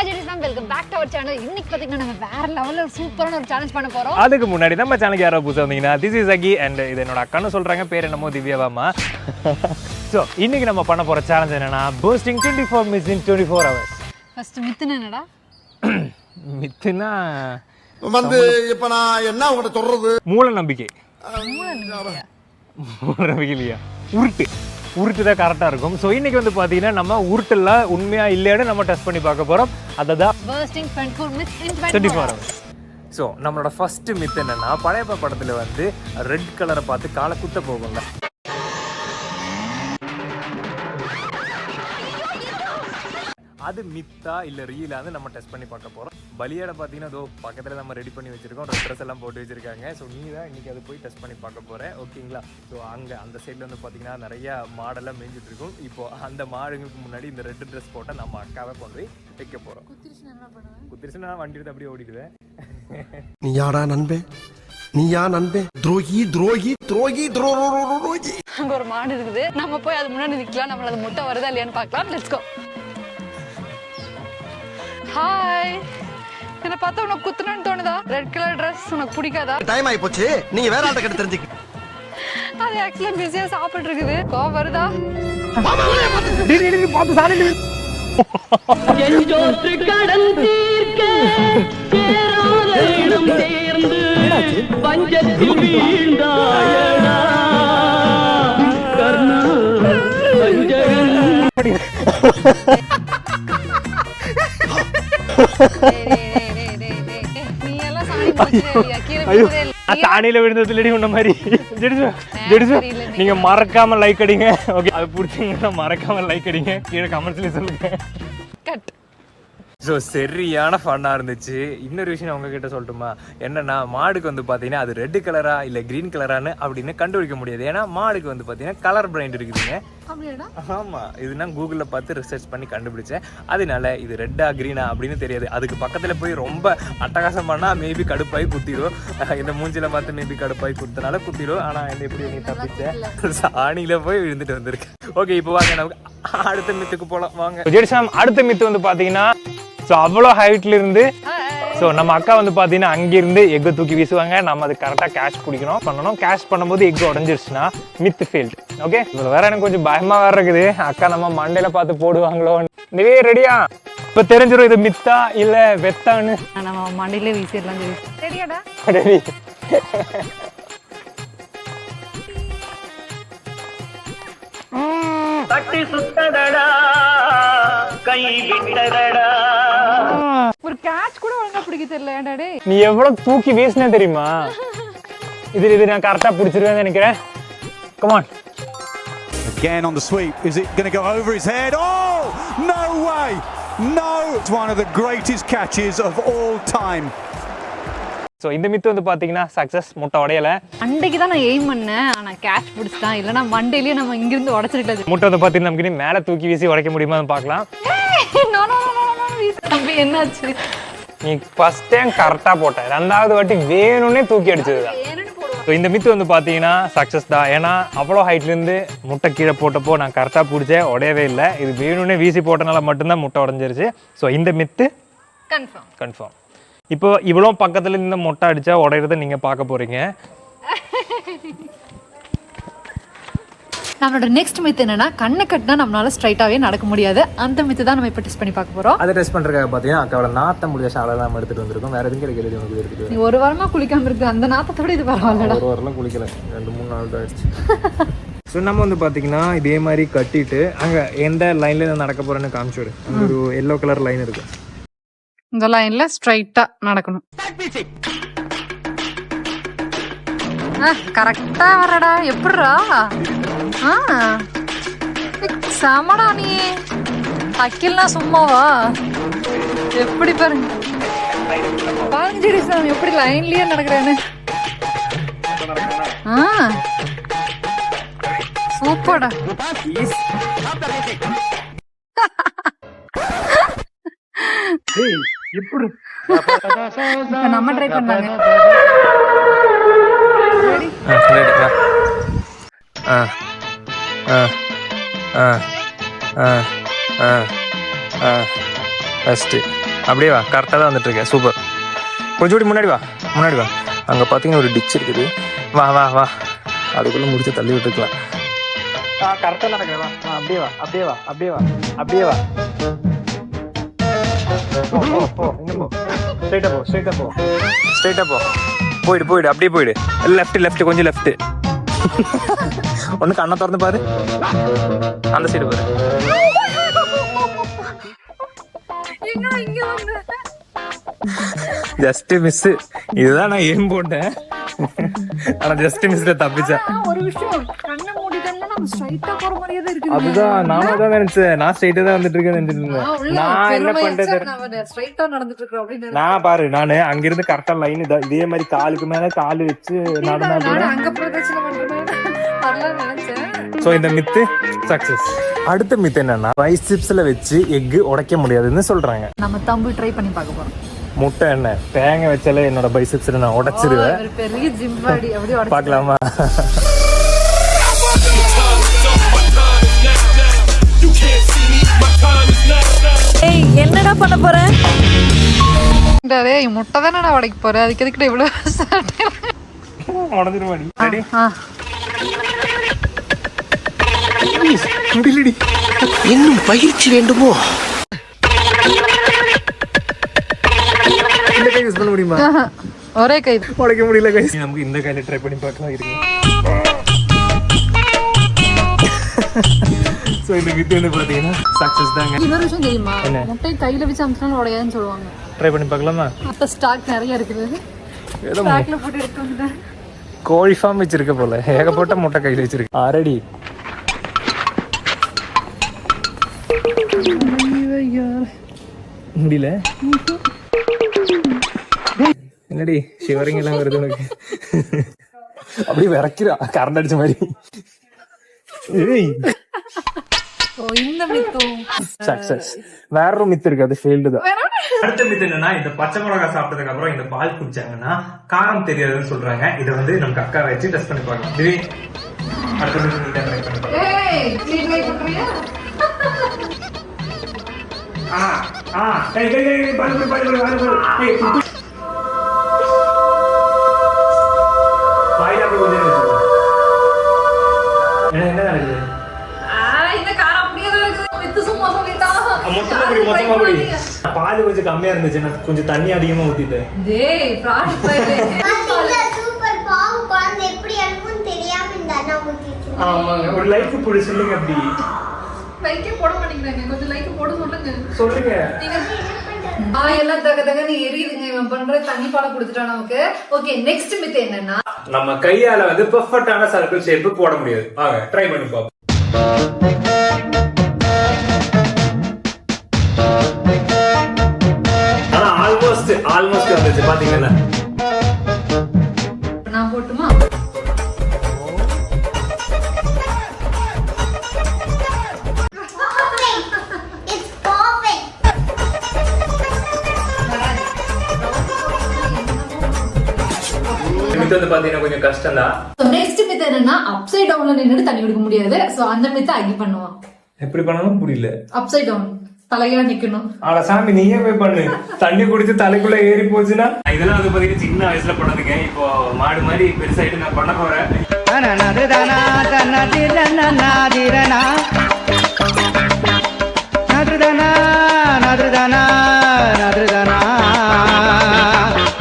Hi Jidisam, welcome back to our channel. இன்னைக்கு பாத்தீங்கன்னா நம்ம வேற லெவல்ல ஒரு சூப்பரான ஒரு சேலஞ்ச் பண்ண போறோம். அதுக்கு முன்னாடி நம்ம சேனலுக்கு யாரோ புதுசா வந்தீங்கன்னா this is Agi and இது என்னோட அக்கான்னு சொல்றாங்க, பேர் என்னமோ திவ்யாவாமா. சோ இன்னைக்கு நம்ம பண்ண போற சேலஞ்ச் என்னன்னா bursting 24 minutes in 24 hours. First மித்துனா என்னடா? மித்துனா வந்து இப்ப நான் என்ன உங்கள்ட்ட சொல்றது? மூல நம்பிக்கை இல்லையா, உருட்டு தான் கரெக்டாக இருக்கும். ஸோ இன்னைக்கு வந்து பார்த்தீங்கன்னா நம்ம உருட்டுலாம் உண்மையா இல்லையான்னு நம்ம டெஸ்ட் பண்ணி பார்க்க போகிறோம். அதுதான் bursting 24 minutes in 24 hours. So நம்மளோட ஃபர்ஸ்ட் மித் என்னன்னா, பழைய படத்தில் வந்து ரெட் கலரை பார்த்து காலை குத்த போகுங்க. அது மித்தா இல்லை ரீலான்னு நம்ம டெஸ்ட் பண்ணி பார்க்க போகிறோம். பலியாட பார்த்தீங்கன்னா அதோ பக்கத்தில் நம்ம ரெடி பண்ணி வச்சிருக்கோம், ட்ரெஸ் எல்லாம் போட்டு வச்சிருக்காங்க. ஸோ நீ தான் இன்னைக்கு அது போய் டெஸ்ட் பண்ணி பார்க்க போகிறேன், ஓகேங்களா? ஸோ அங்கே அந்த சைடில் வந்து பார்த்தீங்கன்னா நிறையா மாடெல்லாம் மேய்ஞ்சிட்டு இருக்கும். இப்போ அந்த மாடுங்களுக்கு முன்னாடி இந்த ரெட் ட்ரெஸ் போட்டால் நம்ம அக்காவை கொண்டு போய் வைக்க போகிறோம். குத்திருச்சுன்னா வண்டி எடுத்து அப்படியே ஓடிடுவேன். நீ யாடா நண்பே, நீ யா நண்பே, துரோகி துரோகி துரோகி துரோகி. அங்க ஒரு மாடு இருக்குது, நம்ம போய் அது முன்னாடி நிக்கலாம். நம்மள அது முட்டை வருதா இல்லையான்னு பார்க்கலாம். Let's go. ஹாய், என்ன பார்த்தா உனக்கு குத்துணும்னு தோணுதா? ரெட் கலர் ட்ரெஸ் உனக்கு பிடிக்காதா? டைம் ஆயி போச்சு, நீங்க வேற ஆள்கிட்ட கிட்ட தெரிஞ்சுக்க. அது ஆக்சுவலா பிஸியா சாப்பிட்டு இருக்குது. கோவம் வருதா? பார்த்து சாணி செஞ்சோற்று கடன் தீர்க்க சேராதேனம் சேர்ந்து பஞ்சத்தில் வீழ்ந்தாயடா கர்ணா பஞ்சகன். நீ எல்லாம் சாணி முடிச்சிருவியா? கீழே விழுந்ததே இல்ல. தானியில விழுந்ததுலடி உன்ன மாதிரி நீங்க மறக்காம லைக் அடிங்க. ஓகே, அது பிடிச்சிங்கன்னா மறக்காம லைக் அடிங்க, கீழே கமெண்ட்ஸ்ல சொல்லுங்க. கட். ஸோ சரியான ஃபன்னாக இருந்துச்சு. இன்னொரு விஷயம் உங்ககிட்ட சொல்லட்டுமா? என்னன்னா, மாடுக்கு வந்து பார்த்தீங்கன்னா அது ரெட் கலரா இல்லை க்ரீன் கலரானு அப்படின்னு கண்டுபிடிக்க முடியாது. ஏன்னா மாடுக்கு வந்து பார்த்தீங்கன்னா கலர் பிரைண்ட் இருக்குதுங்க. ஆமாம், இது நான் கூகுளில் பார்த்து ரிசர்ச் பண்ணி கண்டுபிடிச்சேன். அதனால இது ரெட்டா க்ரீனா அப்படின்னு தெரியாது. அதுக்கு பக்கத்தில் போய் ரொம்ப அட்டகாசம் பண்ணால் மேபி கடுப்பாகி குத்திடும். இந்த மூஞ்சில் பார்த்து மேபி கடுப்பாகி குத்தினால குத்திடும். ஆனால் என்ன எப்படி நீ தப்பிச்சேன்? சாணியில் போய் விழுந்துட்டு வந்திருக்கு. ஓகே, இப்போ வாங்க நமக்கு அடுத்த மித்துக்கு போகலாம். வாங்க ஜெடிசாம். அடுத்த மித்து வந்து பார்த்தீங்கன்னா, ஸோ அவ்வளோ ஹைட்ல இருந்து ஸோ நம்ம அக்கா வந்து பார்த்தீங்கன்னா அங்கிருந்து எக்கு தூக்கி வீசுவாங்க. நம்ம அது கரெக்டாக கேட்ச் பிடிக்கணும் பண்ணணும். கேட்ச் பண்ணும்போது எக்கு உடஞ்சிருச்சுன்னா மித் ஃபீல்டு. ஓகே, இதில் வேற எனக்கு கொஞ்சம் பயமா வேற இருக்குது. அக்கா நம்ம மண்டையில பார்த்து போடுவாங்களோ. நீவே ரெடியா? இப்போ தெரிஞ்சிடும் இது மித்தா இல்லை வெத்தான்னு. நம்ம மண்டையிலே வீசிடலாம். ரெடியாடா? ரெடி. தட்டி சுத்தடடா கை விட்டடடா. ஒரு கேட்ச் கூட ஒழுங்கா பிடிக்க தெரியல. ஏன்டா நீ எவ்வளவு தூக்கி வீசினே தெரியுமா? இது நான் கரெக்டா பிடிச்சிருவேன்னு நினைக்கிறேன். Come on. Again on the sweep. Is it going to go over his head? Oh, no way. No. It's one of the greatest catches of all time. So இந்த மித்து வந்து பார்த்தீங்கன்னா சக்ஸஸ், முட்டை உடையலை. மண்டைக்கு தான் நான் எய்ம் பண்ணேன், ஆனால் கேட்ச் பிடிச்சிட்டான். இல்லைன்னா மண்டையிலேயே நம்ம இங்கிருந்து உடச்சிருக்கலாம். முட்டை வந்து பார்த்தீங்கன்னா நமக்கு மேலே தூக்கி வீசி உடைக்க முடியுமான்னு பார்க்கலாம். என்னாச்சு? நீ ஃபர்ஸ்ட் டைம் கரெக்டாக போட்டேன், ரெண்டாவது வாட்டி வேணும்னே தூக்கி அடிச்சது தான். ஸோ இந்த மித்து வந்து பார்த்தீங்கன்னா சக்ஸஸ் தான். ஏன்னா அவ்வளோ ஹைட்லேருந்து முட்டை கீழே போட்டப்போ நான் கரெக்டாக பிடிச்சேன், உடையவே இல்லை. இது வேணும்னே வீசி போட்டனால மட்டும்தான் முட்டை உடஞ்சிருச்சு. ஸோ இந்த மித்து கன்ஃபார்ம். இப்போ இவ்வளோ பக்கத்துல இந்த மொட்டை அடிச்சா உடையறத நீங்க பார்க்க போறீங்க. நம்மளோட நெக்ஸ்ட் மித் என்னன்னா, கண்ணை கட்டினா நம்மளால ஸ்ட்ரைட்டாவே நடக்க முடியாது. அந்த மித்து தான் நம்ம இப்போ டெஸ்ட் பண்ணி பார்க்க போறோம். அதை டெஸ்ட் பண்றதுக்காக பார்த்தீங்கன்னா அக்காவோட நாத்த முடிய ஷாலை தான் எடுத்துட்டு வந்திருக்கோம். வேற எதுவும் கிடைக்கிறது உனக்கு இருக்குது. நீ ஒரு வாரமா குளிக்காம இருக்கு, அந்த நாத்தத்தோட இது பரவாயில்லடா. ஒரு வாரம்லாம் குளிக்கல, 2-3 நாள் தான் ஆயிடுச்சு. ஸோ நம்ம வந்து பார்த்தீங்கன்னா இதே மாதிரி கட்டிட்டு அங்கே எந்த லைன்ல நடக்க போறேன்னு காமிச்சுடு. அங்கே ஒரு எல்லோ கலர் லைன் இருக்கு, இந்த லைன்ல ஸ்ட்ரைட்டா நடக்கணும். கரெக்டா வரடா. எப்படிரா? சமடா நீ. அக்கில்னா சும்மாவா? எப்படி பாருங்க பாருங்க எப்படி லைன்லயே நடக்கிறேன்னு. சூப்பர்டா. நம்ம ட்ரை பண்ணாங்க. ஃபஸ்ட்டு அப்படியே வா, கரெக்டாக தான் வந்துட்டு இருக்கேன். சூப்பர். கொஞ்சோடி முன்னாடி வா, முன்னாடி வா. அங்கே பார்த்தீங்கன்னா ஒரு டிச் இருக்குது. வா வா வா, அதுக்குள்ளே முடிச்சு தள்ளி விட்டுருக்கலாம். கரெக்டாக நடக்கிறேன். வா, அப்படியே வா, அப்படியே வா, அப்படியே வா, அப்படியே வா. போ, இன்னும் போ. ஸ்ட்ரைட்டாக போ, ஸ்ட்ரைட்டாக போ, ஸ்ட்ரைட்டாக போ. போயிடு, அப்படியே போயிடு. லெஃப்ட், கொஞ்சம் லெஃப்ட். ஒன்று கண்ணை திறந்து பாரு, அந்த சைடு பாரு. Just miss. இதுதான் நான் ஏம் போட்டேன், ஆனா ஜஸ்ட் மிஸ்ல தப்பிச்சேன். ஒரு விஷயம், கண்ணை மூடிட்டோம்னா நம்ம ஸ்ட்ரைட்டா போற மாதிரியே தான் இருக்குது. அதுதான் நானும் தான் நினைச்சேன். நான் ஸ்ட்ரைட்டா தான் வந்துட்டு இருக்கேன். நான் என்ன பண்றது, ஸ்ட்ரைட்டா நடந்துட்டு இருக்கோம் அப்படின்னு. நான் பாரு, நானு அங்கிருந்து கரெக்டா லைன் இதே மாதிரி காலுக்கு மேல காலு வச்சு நடந்தா அங்க பிரதட்சணை பண்றேன் வரலாம்னு நினைச்சேன். சோ இந்த மித்து சக்சஸ். அடுத்த மித்து என்னன்னா, பைசிப்ஸ்ல வச்சு எக் உடைக்க முடியாதுன்னு சொல்றாங்க. நம்ம தம்பு ட்ரை பண்ணி பார்க்க போறோம். முட்டை என்ன தேங்காய் வச்சாலே என்னோட பைசிப்ஸ்ல நான் உடைச்சிருவேன். ஒரு பெரிய ஜிம் பாடி அப்படியே உடைச்சு பார்க்கலாமா? ஏய் என்னடா பண்ண போற? டேய் முட்டை தானே நான் உடைக்க போறேன், அதுக்கு எதுக்கு இவ்வளவு உடைஞ்சிருவாடி. ரெடி? முடியலடி. இன்னும் பயிற்சி வேண்டுமோ? இந்த கை யூஸ் பண்ண முடியுமா? ஒரே கை உடைக்க முடியல கை. நமக்கு இந்த கையில ட்ரை பண்ணி பார்க்கலாம். இருக்கு. சோ இந்த வித்து வந்து பாத்தீங்கன்னா சக்சஸ் தாங்க. இன்னொரு விஷயம் தெரியுமா, முட்டை கையில வச்சு அமுத்தினா உடையாதுன்னு சொல்லுவாங்க. ட்ரை பண்ணி பார்க்கலாமா? அப்ப ஸ்டாக் நிறைய இருக்குது. ஏதோ ஸ்டாக்ல போட்டு எடுத்து வந்துட்டேன். கோழி ஃபார்ம் வச்சிருக்க போல, ஏகப்பட்ட முட்டை கையில வச்சிருக்கு. ஆல்ரெடி முடியல. என்னடி ஷிவரிங் எல்லாம் வருது உனக்கு? அப்படியே விறக்கிறா கரண்ட் அடிச்ச மாதிரி. இந்த மித்தும் சக்சஸ். வேற ஒரு மித்து இருக்கு, அது ஃபெயில்டு தான். அடுத்த மித்து என்னன்னா, இந்த பச்சை மிளகாய் சாப்பிட்டதுக்கு அப்புறம் இந்த பால் குடிச்சாங்கன்னா காரம் தெரியாதுன்னு சொல்றாங்க. இதை வந்து நம்ம அக்கா வச்சு டெஸ்ட் பண்ணி பார்க்கலாம். திடீ அடுத்த மித்து நீ ட்ரை பண்ணி பார்க்கலாம். ஏய் க்ளீன் ட்ரை பண்றியா? என்ன நடக்குது? இந்த காரம் அப்படியே தான் இருக்குது. மித்து சும்மா சொல்லிட்டான். மொத்தமா குடி. பால் கொஞ்சம் கம்மியா இருந்துச்சு, நான் கொஞ்சம் தண்ணி அதிகமா ஊத்திட்டேன். டேய் ஃப்ராட் பைலே. சூப்பர் பாவு குழந்தை எப்படி இருக்கும்னு தெரியாம இந்த அண்ணா ஊத்திச்சு. ஆமாங்க, ஒரு லைக் போடு சொல்லுங்க. அப்படி லைக்கே போட மாட்டேங்கிறாங்க, கொஞ்சம் லைக் போட சொல்லுங்க. எல்லாம் தக தகன்னு எரியுதுங்க. இவன் பண்ற தண்ணி பாலம் கொடுத்துட்டான் நமக்கு. ஓகே, நெக்ஸ்ட் மித் என்னன்னா, நம்ம கையால வந்து பெர்ஃபெக்ட்டான சர்க்கிள் ஷேப் போட முடியாது. வாங்க ட்ரை பண்ணி பாப்போம். ஆனா ஆல்மோஸ்ட் வந்துச்சு பாத்தீங்கன்னா. நான் போட்டுமா? It's perfect. மித் வந்து பாத்தீங்கன்னா கொஞ்சம் கஷ்டம் தான். நெக்ஸ்ட் மித் என்னன்னா, அப்சைட் டவுன்ல நின்னுட்டு தண்ணி குடிக்க முடியாது. சோ அந்த மித்த அகி பண்ணுவான். எப்படி பண்ணணும் புரியல. அப்சைட் டவுன் தலையா நிக்கணும். ஆனா சாமி நீயே போய் பண்ணு. தண்ணி குடிச்சு தலைக்குள்ள ஏறி போச்சுன்னா இதெல்லாம் வந்து பாத்தீங்கன்னா சின்ன வயசுல பண்ணதுங்க. இப்போ மாடு மாதிரி பெருசாயிட்டு நான் பண்ண போறேன்.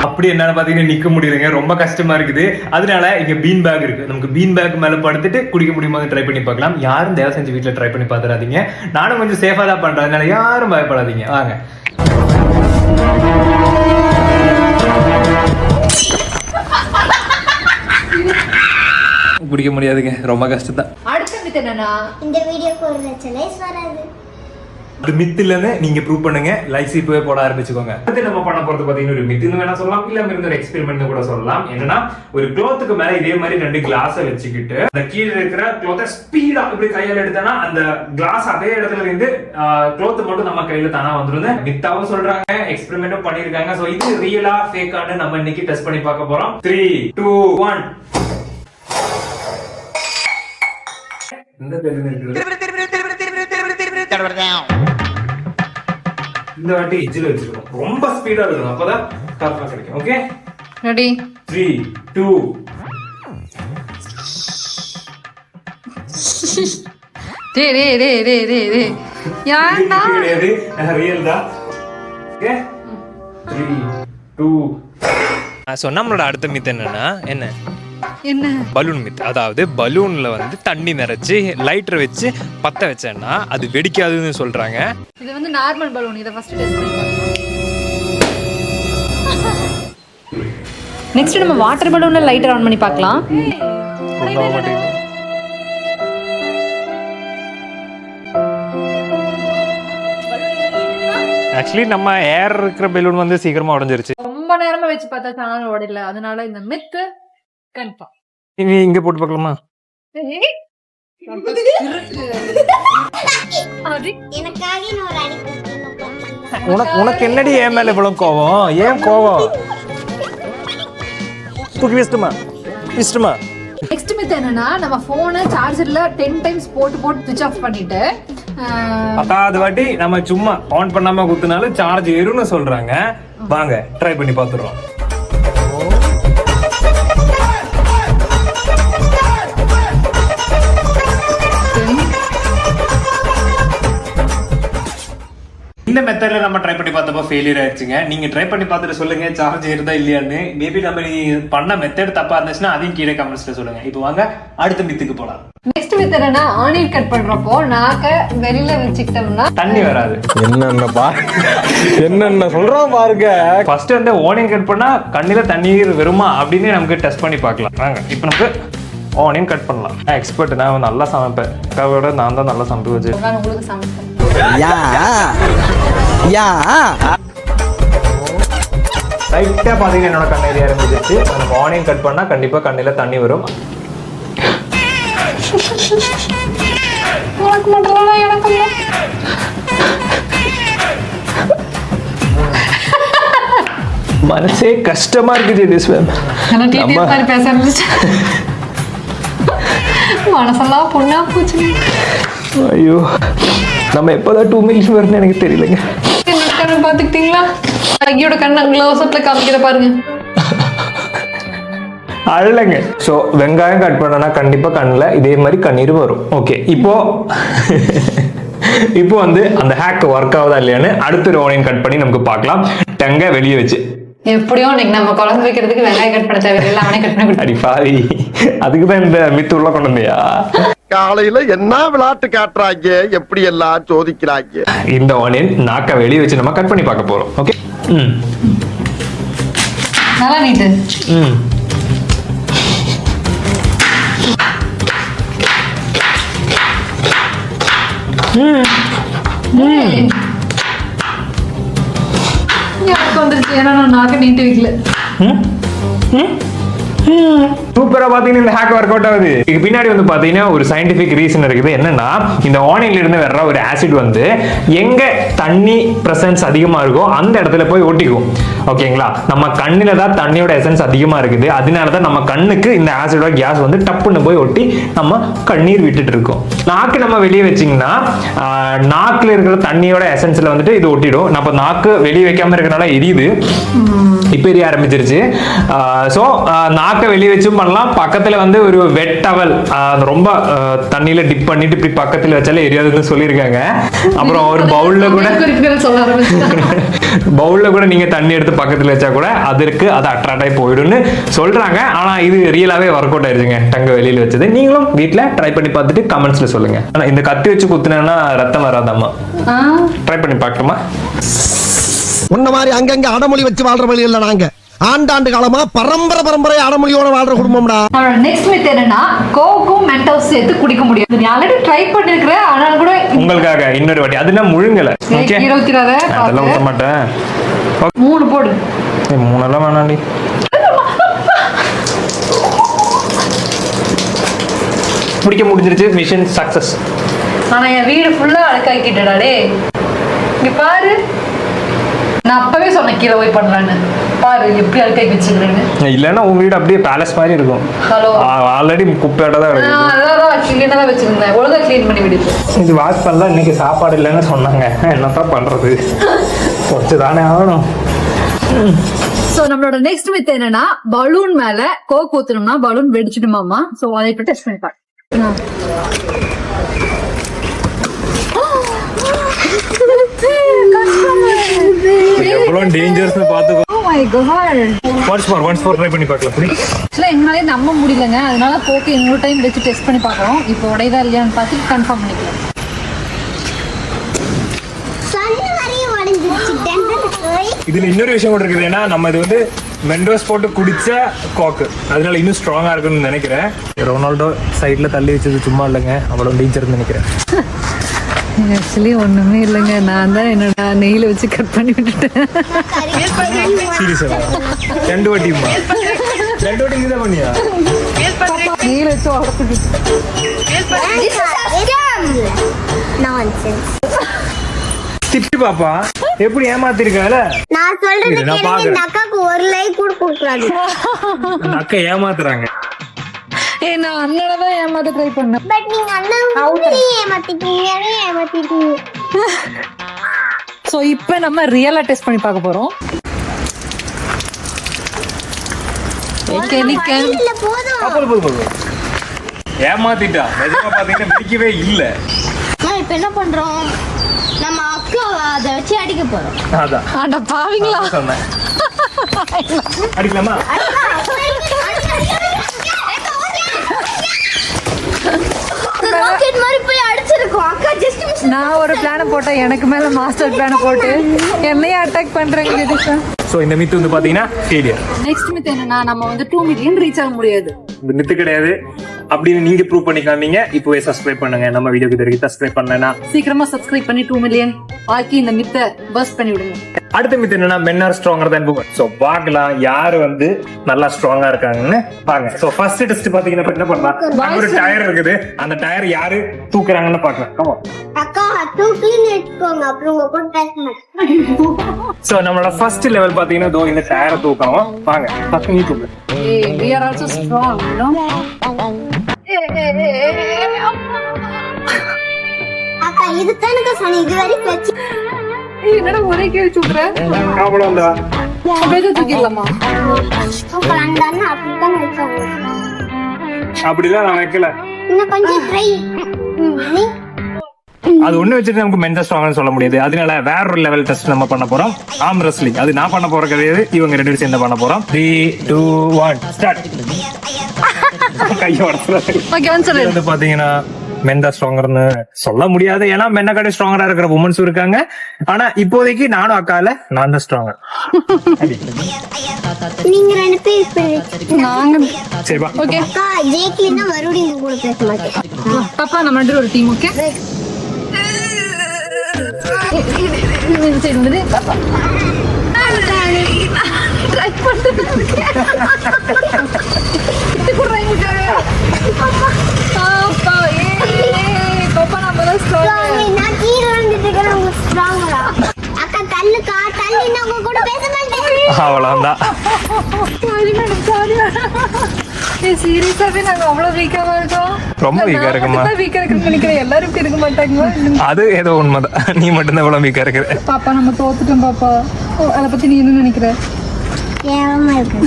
அப்படி என்னால பாத்தீங்கன்னா நிக்க முடியலங்க, ரொம்ப கஷ்டமா இருக்குது. அதனால இங்க பீன் பேக் இருக்கு. நமக்கு பீன் பேக் மேல படுத்துட்டு குடிக்க முடியுமா ட்ரை பண்ணி பார்க்கலாம். யாரும் தயவு செஞ்சு வீட்டுல ட்ரை பண்ணி பாத்துறாதீங்க. நானும் கொஞ்சம் சேஃபா தான் பண்றேன், அதனால யாரும் பயப்படாதீங்க. வாங்க. குடிக்க முடியாதுங்க, ரொம்ப கஷ்டம் தான். அடுத்த மித் என்னன்னா, இந்த வீடியோக்கு ஒரு லட்சம் வராது. அது மித் இல்லன்னு நீங்க ப்ரூவ் பண்ணுங்க. லைக்ஸ் இப்பவே போட ஆரம்பிச்சுக்கோங்க. அடுத்து நம்ம பண்ண போறது பாத்தீங்கன்னா ஒரு மித்துன்னு வேணா சொல்லலாம், இல்ல இருந்து ஒரு எக்ஸ்பெரிமெண்ட் கூட சொல்லலாம். என்னன்னா, ஒரு க்ளோத்துக்கு மேல இதே மாதிரி 2 கிளாஸ வச்சுக்கிட்டு அந்த கீழே இருக்கிற க்ளோத்தை ஸ்பீடா இப்படி கையால எடுத்தனா அந்த கிளாஸ் அதே இடத்துல இருந்து க்ளோத் மட்டும் நம்ம கையில தானா வந்துருது. மித்தாவும் சொல்றாங்க, எக்ஸ்பெரிமெண்ட்டும் பண்ணிருக்காங்க. சோ இது ரியலா ஃபேக்கான்னு நம்ம இன்னைக்கு டெஸ்ட் பண்ணி பார்க்க போறோம். 3 2 1. இந்த தெரிஞ்சு இந்த வாட்டி எஜ்ஜில் வச்சுக்கணும். ரொம்ப ஸ்பீடா இருக்கணும், அப்பதான் கரெக்டா கிடைக்கும். ஓகே, ரெடி 3 2 ஏன்டா கிடையாது, ரியல் தான். ஓகே 3 2. ஸோ நம்மளோட அடுத்த மித் என்னன்னா என்ன பலூன் மித். அதாவது பலூன்ல வந்து தண்ணி நிறைச்சு லைட்டர் வச்சு பத்த வச்சேன்னா அது வெடிக்காதுன்னு சொல்றாங்க. இது வந்து நார்மல் பலூன். இத ஃபர்ஸ்ட் டெஸ்ட் பண்ணி பார்க்கலாம். நெக்ஸ்ட் நம்ம வாட்டர் பலூன்ல லைட்டர் ஆன் பண்ணி பார்க்கலாம். ஆக்சுவலி நம்ம ஏர் இருக்கிற பலூன் வந்து சீக்கிரமா உடைஞ்சிருச்சு. ரொம்ப நேரமா வச்சு பார்த்தா சேனல் ஓடல. அதனால இந்த மித் கன்ஃபார்ம். நீ இங்க போட்டு பார்க்கலாமா? எனக்காக இன்னொரு அடி கொடுக்கணும். உனக்கு என்னடி ஏன் மேல இவ்வளவு கோவம்? ஏன் கோவம்? தூக்கி விஸ்டுமா. நெக்ஸ்ட் மித் என்னன்னா, நம்ம போனை சார்ஜர்ல 10 டைம்ஸ் போட்டு சுவிட்ச் ஆஃப் பண்ணிட்டு 10வது வாட்டி நம்ம சும்மா ஆன் பண்ணாம குத்துனாலும் சார்ஜ் ஏறும்னு சொல்றாங்க. வாங்க ட்ரை பண்ணி பார்த்துறோம். இந்த மெத்தட்ல நம்ம ட்ரை பண்ணி பார்த்தப்போ ஃபெயிலியர் ஆயிடுச்சுங்க. நீங்க ட்ரை பண்ணி பார்த்துட்டு சொல்லுங்க சார்ஜ் ஏறுதா இல்லையான்னு. மேபி நம்ம பண்ண மெத்தட் தப்பா இருந்துச்சுன்னா அதையும் கீழே கமெண்ட்ஸ்ல சொல்லுங்க. இப்போ வாங்க அடுத்த மித்துக்கு போலாம். நெக்ஸ்ட் மித் என்னன்னா, ஆனியன் கட் பண்றப்போ நாக்க வெளியில வச்சுக்கிட்டோம்னா தண்ணி வராது. என்னென்ன சொல்றோம் பாருங்க. ஃபர்ஸ்ட் வந்து ஆனியன் கட் பண்ணா கண்ணில தண்ணீர் வருமா அப்படின்னு நமக்கு டெஸ்ட் பண்ணி பார்க்கலாம். வாங்க இப்போ நமக்கு ஆனியன் கட் பண்ணலாம். எக்ஸ்பர்ட், நான் நல்லா சமைப்பேன். அக்காவோட நான் தான் நல்லா சமைச்சு வச்சு. நான் உங்களுக்கு சமைப்பேன். ரைட்டா பாத்தீங்கன்னா என்னோட கண் ஏரியா இருந்துச்சு. நம்ம ஆனியன் கட் பண்ணா கண்டிப்பா கண்ணில தண்ணி வரும். மனசே கஷ்டமா இருக்குது. மனசெல்லாம் பொண்ணா போச்சு. ஐயோ, நம்ம எப்போதான் 2 மில்ஸ் வரும்னு எனக்கு தெரியலங்க. பாத்துக்கிட்டீங்களா? அங்கியோட கண்ணை க்ளோஸ் அப்ல காமிக்கிற பாருங்க. அழலங்க. ஸோ வெங்காயம் கட் பண்ணனா கண்டிப்பா கண்ணில் இதே மாதிரி கண்ணீர் வரும். ஓகே, இப்போ வந்து அந்த ஹேக் ஒர்க் ஆகுதா இல்லையான்னு அடுத்த ஆனியன் கட் பண்ணி நமக்கு பார்க்கலாம். டங்கை வெளியே வச்சு. எப்படியும் இன்னைக்கு நம்ம குழம்பு வைக்கிறதுக்கு வெங்காயம் கட் பண்ண தேவையில்லை, அவனே கட் பண்ணி. அடி பாவி, அதுக்குதான் இந்த மித்து உள்ள கொண்டு வந்தியா? காலையில என்ன விளையாட்டு காட்டுறாங்க, எப்படி எல்லாம் சோதிக்கிறாங்க. இந்த ஆனியன் நாக்க வெளியே வச்சு நம்ம கட் பண்ணி பார்க்க போறோம். ஓகே, நல்லா நீட்டு. எனக்கு வந்துருச்சு, ஏன்னா நான் நாக்க நீட்டு வைக்கல. சூப்பரா பாத்தீங்கன்னா இந்த ஹேக் ஒர்க் அவுட் ஆகுது. இதுக்கு பின்னாடி வந்து பாத்தீங்கன்னா ஒரு சயின்டிபிக் ரீசன் இருக்குது. என்னன்னா, இந்த ஆனியன்ல இருந்து வர்ற ஒரு ஆசிட் வந்து எங்க தண்ணி பிரசன்ஸ் அதிகமா இருக்கோ அந்த இடத்துல போய் ஒட்டிக்கும். ஓகேங்களா? நம்ம கண்ணில தான் தண்ணியோட எசன்ஸ் அதிகமா இருக்குது. அதனாலதான் நம்ம கண்ணுக்கு இந்த ஆசிடோட கேஸ் வந்து டப்புன்னு போய் ஒட்டி நம்ம கண்ணீர் விட்டுட்டு இருக்கோம். நாக்கு நம்ம வெளியே வச்சிங்கன்னா நாக்குல இருக்கிற தண்ணியோட எசன்ஸ்ல வந்துட்டு இது ஒட்டிடும். நம்ம நாக்கு வெளியே வைக்காம இருக்கிறனால எரியுது. இப்ப எரிய ஆரம்பிச்சிருச்சு. சோ நாக்க வெளியே வச்சும் பண்ணலாம். பக்கத்துல வந்து ஒரு வெட் டவல் ரொம்ப தண்ணியில டிப் பண்ணிட்டு இப்படி பக்கத்துல வச்சாலே எரியாதுன்னு சொல்லியிருக்காங்க. அப்புறம் ஒரு பவுல்ல கூட நீங்க தண்ணி எடுத்து பக்கத்துல வச்சா கூட அதற்கு அது அட்ராக்ட் ஆகி போயிடும்னு சொல்றாங்க. ஆனா இது ரியலாவே ஒர்க் அவுட் ஆயிருச்சுங்க. டங்க வெளியில வச்சது. நீங்களும் வீட்டுல ட்ரை பண்ணி பார்த்துட்டு கமெண்ட்ஸ்ல சொல்லுங்க. ஆனா இந்த கத்தி வச்சு குத்துனா ரத்தம் வராதாமா? ட்ரை பண்ணி பார்க்கலாமா? உன்ன மாதிரி அங்கங்க அடமொழி வச்சு வாழ்ற வழி இல்ல. நாங்க ஆண்டாண்டு காலமா பரம்பரை அடமொழியோட வாழ்ற குடும்பம்டா. நெக்ஸ்ட் மித் என்னன்னா, கோக்கும் மென்டோஸ் சேர்த்து குடிக்க முடியும். நீ ஆல்ரெடி ட்ரை பண்ணிருக்கேன், ஆனா கூட உங்களுக்காக இன்னொரு வாட்டி. அதுனா முழுங்கல. ஓகே, அதெல்லாம் ஊத்த மாட்டேன். 3 போடு. 3 எல்லாம் வேணாண்டி. குடிக்க முடிஞ்சிருச்சு. Mission success. ஆனா என் வீடு ஃபுல்லா அழுக்காக்கிட்டடா. டேய் இங்க பாரு, நான் அப்பவே சொன்னேன் கீழே போய் பண்ணலான்னு. பாரு எப்படி அழுக்காக்கி வச்சுக்கிறேன்னு. இல்லன்னா உங்க வீடு அப்படியே பேலஸ் மாதிரி இருக்கும். ஹலோ, ஆல்ரெடி குப்பையோட தான் இருக்கு. அதான் கிளீனா தான் வச்சிருந்தேன். ஒழுங்கா கிளீன் பண்ணி விடுச்சு. இது வாஷ் பண்ணலாம். இன்னைக்கு சாப்பாடு இல்லைன்னு சொன்னாங்க. என்னதான் பண்றது? குறைச்சு தானே ஆகணும். சோ நம்மளோட நெக்ஸ்ட் மித் என்னன்னா பலூன் மேல கோக் ஊத்தணும்னா பலூன் வெடிச்சிடுமாமா. சோ அதை இப்ப டெஸ்ட் பண்ணி பாருங்க. எவ்வளோ டேஞ்சர்ஸ்னு பார்த்துக்கோ. Oh my god. Once for try பண்ணி பார்க்கலாம் please. ஆக்சுவலா எங்களாலே நம்ப முடியலங்க, அதனால கோக்கு இன்னொரு டைம் வச்சு டெஸ்ட் பண்ணி பார்க்குறோம். இப்போ உடையதா இல்லையான்னு பார்த்து கன்ஃபார்ம் பண்ணிக்கலாம். சொன்ன வரையும் உடைஞ்சிருச்சு. இதுல இன்னொரு விஷயம் கூட இருக்குது. ஏன்னா நம்ம இது வந்து மெண்டோஸ் போட்டு குடிச்ச கோக்கு, அதனால இன்னும் ஸ்ட்ராங்கா இருக்குன்னு நினைக்கிறேன். ரொனால்டோ சைட்ல தள்ளி வச்சது சும்மா இல்லைங்க, அவ்வளோ டேஞ்சர்னு நினைக்கிறேன். ஆக்சுவலி ஒண்ணுமே இல்லைங்க, நான் தான் என்னோட நெய்ல வச்சு கட் பண்ணி விட்டுட்டேன். சீரியஸா 2 வாட்டிமா? 2 வாட்டி இதுதான் பண்ணியா? நெய்ல வச்சு உடச்சுட்டு திட்டு பாப்பா, எப்படி ஏமாத்திருக்கால? நான் சொல்றது நான் கேளுங்க, பாக்குறேன். இந்த அக்காக்கு ஒரு லைக் கூட கொடுக்குறாங்க. அந்த அக்கா ஏமாத்துறாங்க. நான் அண்ணனை தான் ஏமாத்த ட்ரை பண்ணேன். பட் நீங்க அண்ணன் ஏமாத்திட்டீங்க. சோ இப்போ நம்ம ரியலா டெஸ்ட் பண்ணி பார்க்க போறோம். இல்ல போதும். போதும். ஏமாத்திட்டா. நிஜமா பாத்தீங்கன்னா பிடிக்கவே இல்ல. நான் இப்ப என்ன பண்றோம், நம்ம அக்கா அதை வச்சு அடிக்க போறோம். அதான் அட பாவிங்களா, சொன்னேன். அடிக்கலாமா? ராக்கெட் மாதிரி போய் அடிச்சிருக்கோம். அக்கா ஜஸ்ட் மிஸ். நான் ஒரு பிளான போட்டேன், எனக்கு மேல மாஸ்டர் பிளான போட்டு என்னையே அட்டாக் பண்றேங்க. சோ இந்த மித்து வந்து பாத்தீங்கன்னா ஃபெயிலியர். நெக்ஸ்ட் மித் என்னன்னா நம்ம வந்து 2 மில்லியன் ரீச் ஆக முடியாது. இந்த மித்து கிடையாது அப்படின்னு நீங்க ப்ரூவ் பண்ணிக்காமீங்க. இப்போவே சப்ஸ்கிரைப் பண்ணுங்க. நம்ம வீடியோக்கு தெரிவித்து சப்ஸ்கிரைப் பண்ணலனா சீக்கிரமா சப்ஸ்கிரைப் பண்ணி 2 மில்லியன் ஆக்கி இந்த மித்தை பஸ்ட் பண்ணி விடுங்க. அடுத்த மித்து என்னன்னா men are stronger than women. So பார்க்கலாம் யாரு வந்து நல்லா ஸ்ட்ராங்கா இருக்காங்கன்னு பாருங்க. சோ ஃபர்ஸ்ட் டெஸ்ட் பாத்தீங்கன்னா இப்ப என்ன பண்ணலாம், அங்க ஒரு டயர் இருக்குது, அந்த டயர் யாரு தூக்குறாங்கன்னு பார்க்கலாம். கம் ஆன் அக்கா தூக்கி நிறுத்துக்கோங்க, அப்புறம் உங்க கூட பேச மாட்டேன். சோ நம்மளோட ஃபர்ஸ்ட் லெவல் பாத்தீங்கன்னா தோ இந்த டயரை தூக்கணும். வாங்க ஃபர்ஸ்ட் நீ தூக்கு. We are also strong, you know? அக்கா இது தானே சொன்னேன், இது வரை வச்சு என்னடா ஒரே கேள்வி சொல்ற? அவ்வளவுதான். அப்படியே தூக்கிடலாமா? அந்த அண்ணா அப்படித்தான் வச்சாங்க. அப்படிதான் நான் வைக்கல. இன்னும் கொஞ்சம் ட்ரை. அது ஒண்ணு வச்சுட்டு நமக்கு மென்டல் ஸ்ட்ராங்னு சொல்ல முடியாது. அதனால வேற ஒரு லெவல் டெஸ்ட் நம்ம பண்ண போறோம். Arm wrestling. அது நான் பண்ண போற கிடையாது, இவங்க 2 பேரும் சேர்ந்து பண்ண போறோம். 3 2 1 ஸ்டார்ட். கையோட ஓகே ஒன் சொல்லு. வந்து பாத்தீங்கன்னா மென்டா ஸ்ட்ராங்கர்னு சொல்ல முடியாது, ஏன்னா மென்ன கடை ஸ்ட்ராங்கரா இருக்கிற உமன்ஸ் இருக்காங்க. ஆனா இப்போதைக்கு நானும் அக்கால நான் தான் ஸ்ட்ராங்கர். நீங்க 2 பேர் இப்படி நாங்க சரிப்பா. ஓகே அக்கா ஜெயிக்கலன்னா மறுபடியும் இது கூட பேச மாட்டேன். பாப்பா நம்ம 2 ஒரு டீம். ஓகே இந்த சைடு வந்து பாப்பா ட்ரை பண்ணிட்டு பாப்பா பாப்பா நம்ம தான் ஸ்ட்ராங். நான் கீழ வந்துட்டு இருக்கேன், உங்க ஸ்ட்ராங்கரா. அக்கா தள்ளுக்கா, தள்ளினா உங்க கூட பேச மாட்டேன். அவ்வளவுதான். சீரியஸாவே நாங்க அவ்வளவு வீக்காவா இருக்கோம். ரொம்ப வீக்கா இருக்குமா? வீக்கா இருக்குன்னு நினைக்கிறேன். எல்லாரும் இப்படி இருக்க மாட்டாங்களா? அது ஏதோ உண்மைதான். நீ மட்டும்தான் இவ்வளவு வீக்கா இருக்கிற. பாப்பா நம்ம தோத்துட்டோம் பாப்பா. அதை பத்தி நீ என்ன நினைக்கிற? கேவலமா இருக்கு.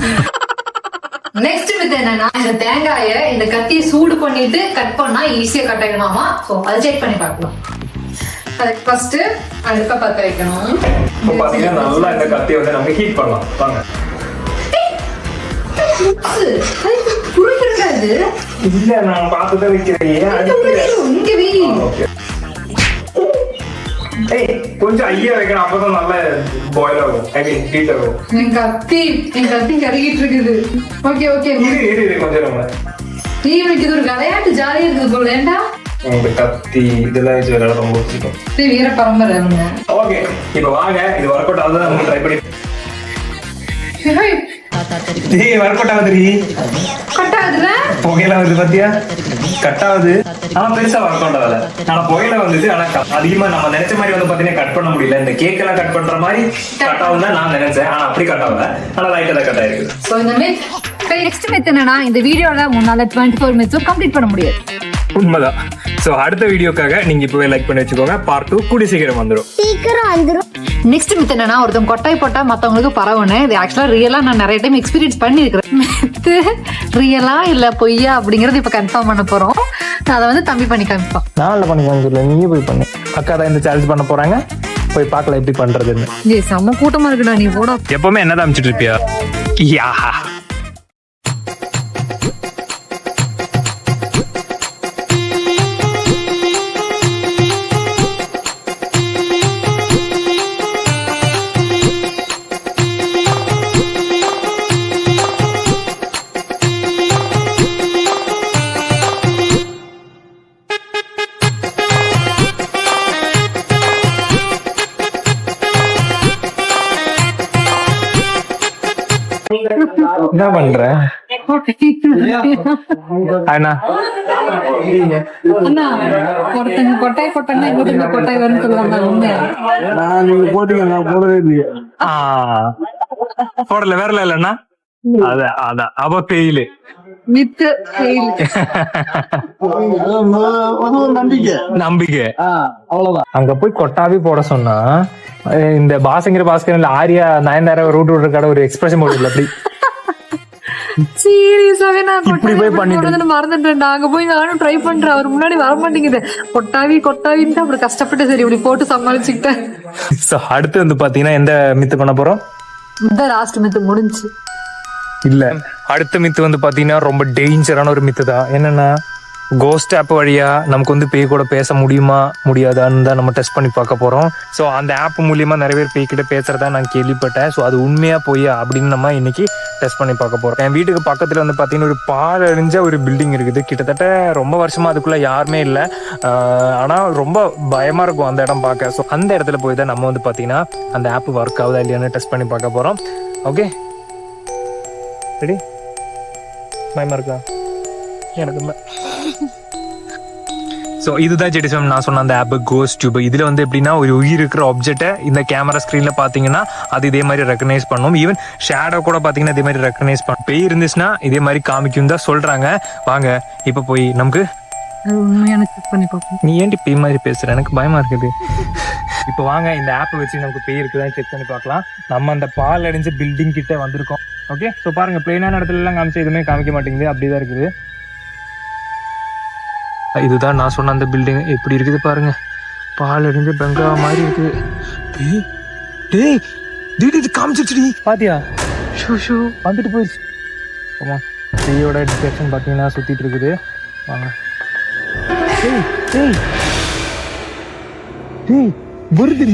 நெக்ஸ்ட் மித் என்னன்னா இந்த தேங்காயை இந்த கத்தியை சூடு பண்ணிட்டு கட் பண்ணா ஈஸியா கட் ஆயிடுமாமா. சோ அதை செக் பண்ணி பார்க்கலாம். அதுக்கு ஃபர்ஸ்ட் அடுப்பை பத்த வைக்கணும். இப்போ பாத்தீங்கன்னா நல்லா இந்த கத்தியை வந்து நம்ம ஹீட் பண்ணலாம். வாங்க. புரிஞ்சிருக்காது. இல்ல நான் பார்த்துதான் வைக்கிறேன். இங்க வை. கொஞ்சம் ஐயா வைக்கணும், அப்பதான் நல்லா பாயில் ஆகும். ஐ மீன் ஹீட் ஆகும். என் கத்தி கருகிட்டு இருக்குது. ஓகே ஓகே இது கொஞ்சம் நம்ம இவனுக்கு இது ஒரு விளையாட்டு ஜாலியா இருக்குது போல. ஏண்டா இந்த கத்தி இதெல்லாம் வச்சு விளையாட ரொம்ப பிடிக்கும். வீர பரம்பரை அவங்க. ஓகே இப்போ வாங்க, இது ஒர்க் அவுட் ஆகுது நம்ம ட்ரை பண்ணி. ஒர்க் அவுட் ஆகுது. கட் ஆகுதுல புகையில வருது பாத்தியா? கட் ஆகுது. ஆனா பெருசா ஒர்க் அவுட் ஆகல. ஆனா புகையில வந்துச்சு. ஆனா அதிகமா நம்ம நினைச்ச மாதிரி வந்து பாத்தீங்கன்னா கட் பண்ண முடியல. இந்த கேக் எல்லாம் கட் பண்ற மாதிரி கட் ஆகும் தான் நான் நினைச்சேன். ஆனா அப்படி கட் ஆகல. ஆனா லைட்டா தான் கட் ஆயிருக்கு. சோ இந்த மித் நெக்ஸ்ட் மித் என்னன்னா இந்த வீடியோல முன்னால 24 மினிட்ஸ் கம்ப்ளீட் பண்ண முடியாது. உண்மைதான். சோ அடுத்த வீடியோக்காக நீங்க இப்பவே லைக் பண்ணி வச்சுக்கோங்க. பார்ட் 2 கூடி சீக்கிரம் வந்துடும். சீக்கிரம் வந்துரும். நெக்ஸ்ட் மித் என்னன்னா, ஒருத்தவங்க கொட்டாய் போட்டா மத்தவங்களுக்கு பரவணும். இது ஆக்சுவலா ரியலா நான் நிறைய டைம் எக்ஸ்பீரியன்ஸ் பண்ணிருக்கிறேன். மித்து ரியலா இல்ல பொய்யா அப்படிங்கறது இப்ப கன்ஃபார்ம் பண்ண போறோம். அதை வந்து தம்பி பண்ணி காமிப்பான். நான் பண்ணி காமிக்கல, நீயே போய் பண்ணு. அக்கா தான் இந்த சேலஞ்ச் பண்ண போறாங்க, போய் பார்க்கலாம் எப்படி பண்றதுன்னு. ஏய் செம்ம கூட்டமா இருக்குடா, நீ போட. எப்பவுமே என்னதான் அமைச்சிட்டு இருப்பியா? யா என்ன பண்ற அண்ணா? அண்ணா, ஒருத்தங்க கொட்டாய் போட்டாங்கன்னா இன்னொருத்தங்க கொட்டாய் வரும்னு சொல்லுவாங்க. உண்மையா? போடல வேறல இல்லண்ணா. அதான் அவ பெயிலு மித்து fail. நம்பிக்கை அவ்வளவுதான். அங்க போய் கொட்டாவி போட சொன்னா இந்த பாஸ்கர் ஆரியா நயன்தாரா ரூட் விடுற கடை ஒரு எக்ஸ்பிரஷன் போடுல அப்படி சீரியஸாவே நான் இப்படி போய் பண்ணிட்டு மறந்துட்டேன். நாங்க போய் நானும் ட்ரை பண்றேன், அவர் முன்னாடி வர மாட்டேங்குது. கொட்டாவின்னு அப்படி கஷ்டப்பட்டு சரி இப்படி போட்டு சமாளிச்சுக்கிட்டேன். சோ அடுத்து வந்து பாத்தீங்கன்னா எந்த மித்து பண்ண போறோம்? இந்த லாஸ்ட் மித்து முடிஞ்சு இல்ல, அடுத்த மித்து வந்து பாத்தீங்கன்னா ரொம்ப டேஞ்சரான ஒரு மித்து தான். என்னன்னா, கோஸ்ட் ஆப் வழியா நமக்கு வந்து பேய் கூட பேச முடியுமா முடியாதான்னு தான் நம்ம டெஸ்ட் பண்ணி பார்க்க போறோம். ஸோ அந்த ஆப் மூலியமா நிறைய பேர் பேய் கிட்ட பேசுறதா நான் கேள்விப்பட்டேன். ஸோ அது உண்மையா பொய்யா அப்படின்னு நம்ம இன்னைக்கு டெஸ்ட் பண்ணி பார்க்க போறோம். என் வீட்டுக்கு பக்கத்துல வந்து பாத்தீங்கன்னா ஒரு பாழடைஞ்ச ஒரு பில்டிங் இருக்குது. கிட்டத்தட்ட ரொம்ப வருஷமா அதுக்குள்ள யாருமே இல்லை. ஆனா ரொம்ப பயமா இருக்கும் அந்த இடம் பார்க்க. ஸோ அந்த இடத்துல போய் தான் நம்ம வந்து பாத்தீங்கன்னா அந்த ஆப் ஒர்க் ஆகுதா இல்லையான்னு டெஸ்ட் பண்ணி பார்க்க போறோம். Okay, ready? பயமா இருக்கா? எனக்கு ஸோ இதுதான் ஜெடிசம் நான் சொன்ன அந்த ஆப் கோஸ்ட் டியூப். இதுல வந்து எப்படின்னா ஒரு உயிர் இருக்கிற ஆப்ஜெக்டை இந்த கேமரா ஸ்கிரீன்ல பாத்தீங்கன்னா அது இதே மாதிரி ரெக்கக்னைஸ் பண்ணும். ஈவன் ஷேடோ கூட பாத்தீங்கன்னா இதே மாதிரி ரெக்கக்னைஸ் பண்ணும். பேய் இருந்துச்சுன்னா இதே மாதிரி காமிக்கும் தான் சொல்றாங்க. வாங்க இப்ப போய் நமக்கு நீ ஏன்டி பேய் மாதிரி பேசுற? எனக்கு பயமா இருக்குது. இப்போ வாங்க இந்த ஆப்பை வச்சு நமக்கு பேய் இருக்குதான் செக் பண்ணி பார்க்கலாம். நம்ம அந்த பால் அடைஞ்ச பில்டிங் கிட்ட வந்திருக்கோம். ஓகே, ஸோ பாருங்க பிளெயினான இடத்துல எல்லாம் காமிச்சு எதுவுமே காமிக்க மாட்டேங்குது, அப்படிதான் இருக்குது. இதுதான் நான் சொன்ன அந்த பில்டிங். எப்படி இருக்குது பாருங்க, பால் அடைஞ்ச பெங்கா மாதிரி இருக்குது. டேய் இது காமிச்சிருச்சுடி, பாத்தியா? ஷூ வந்துட்டு போயிடுச்சு. ஆமா, பேயோட டிடெக்ஷன் பார்த்தீங்கன்னா சுத்திட்டு இருக்குது. வாங்க. வருது